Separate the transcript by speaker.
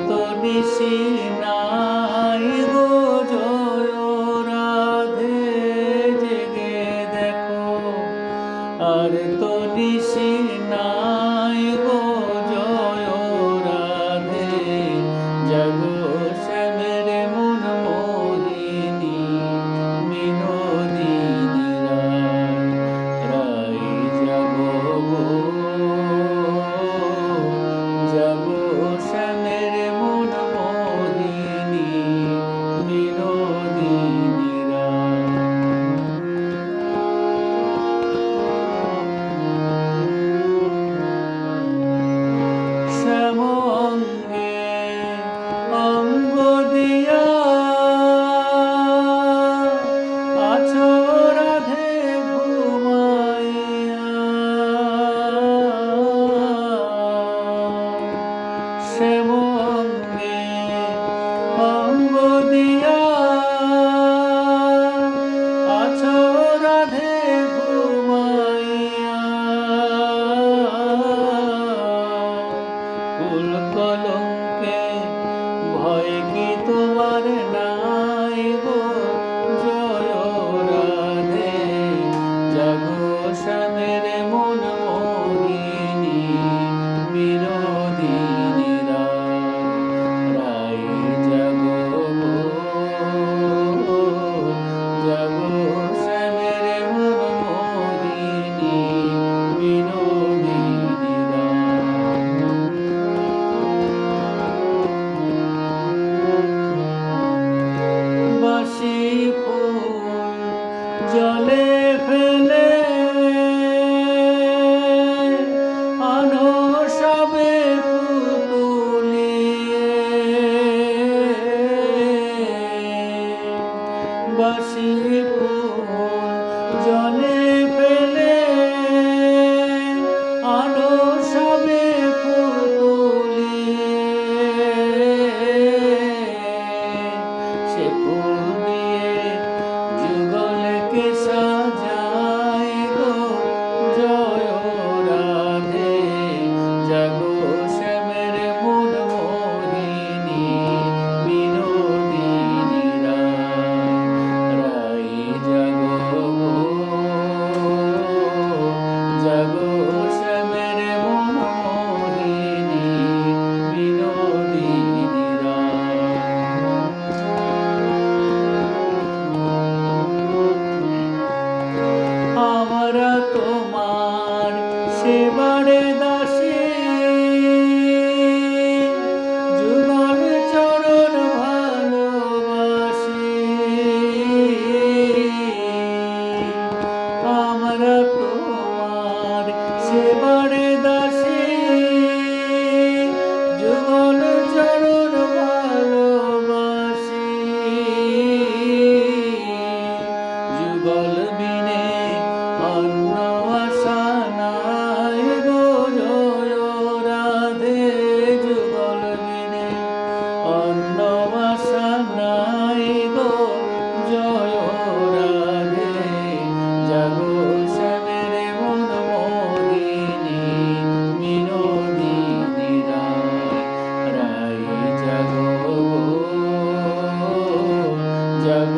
Speaker 1: তো নিশি নাই গো জয় রাধে জেগে দেখো, আর তো নিশি নাই গো জয় রাধে জাগো শ্যামের মন মোহিনী বিনোদিনী রায় জাগো গো জাগো শ্যামের মন মোহিনী বিনোদিনী শ্যাম অঙ্গে অঙ্গ দিয়া আছো রাধে ঘুমাইয়া, শ্যাম অঙ্গে অঙ্গ দিয়া আছো রাধে ঘুমাইয়া, কুল কলঙ্কে ভয় কি তোমার নাই গো জয় রাধে জাগো শ্যামের মন মোহিনী বিনোদিনী রায় জাগো গো জাগো শ্যামের মন মোহিনী বিনোদিনী বাঁশি ফুল জলে ফেলে আনো সবে পুতুলিয়ে, বাঁশি ফুল জলে ফেলে আনো সবে পুতুলিয়ে, সে ফুল দিয়ে যুগলকে সাজায় গো জয় রাধে জাগো শ্যামের মন মোহিনী বিনোদিনী রায় জাগো গো জাগো শ্যামের মন মোহিনী বিনোদিনী আমরা তোমার সেবারে দাসী, যুগল চরণ ভালোবাসি, আমরা তোমার সেবারে দাসী, যুগল চরণ ভালোবাসি, যুগল বিনে অন্য আশা নাই গো জয় রাধে যুগল বিনে অন্য আশা নাই গো জয় রাধে জাগো শ্যামের মন মোহিনী বিনোদিনী রায় জাগো গো জাগো